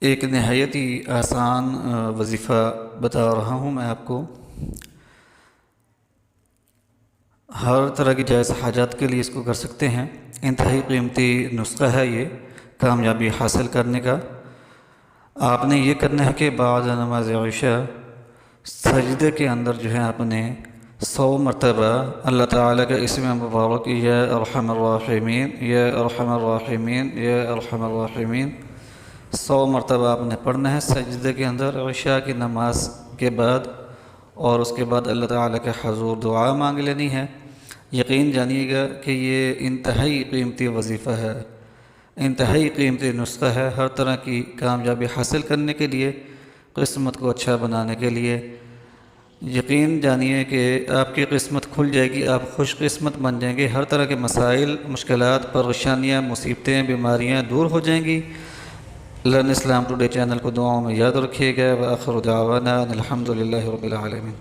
ایک نہایت ہی آسان وظیفہ بتا رہا ہوں میں آپ کو۔ ہر طرح کی جائز حاجات کے لیے اس کو کر سکتے ہیں۔ انتہائی قیمتی نسخہ ہے یہ کامیابی حاصل کرنے کا۔ آپ نے یہ کرنا ہے کہ بعد نماز عشاء سجدے کے اندر جو ہے آپ نے 100 مرتبہ اللہ تعالیٰ کا اسم مبارک یا ارحم الراحمین یا ارحم الراحمین یا ارحم الراحمین 100 مرتبہ آپ نے پڑھنا ہے سجدے کے اندر عشاء کی نماز کے بعد، اور اس کے بعد اللہ تعالیٰ کے حضور دعا مانگ لینی ہے۔ یقین جانیے گا کہ یہ انتہائی قیمتی وظیفہ ہے، انتہائی قیمتی نسخہ ہے ہر طرح کی کامیابی حاصل کرنے کے لیے، قسمت کو اچھا بنانے کے لیے۔ یقین جانیے کہ آپ کی قسمت کھل جائے گی، آپ خوش قسمت بن جائیں گے، ہر طرح کے مسائل، مشکلات، پریشانیاں، مصیبتیں، بیماریاں دور ہو جائیں گی۔ لرن اسلام ٹوڈے چینل کو دعاؤں میں یاد رکھیے گا۔ وآخر دعوانا ان الحمد للہ رب العالمین۔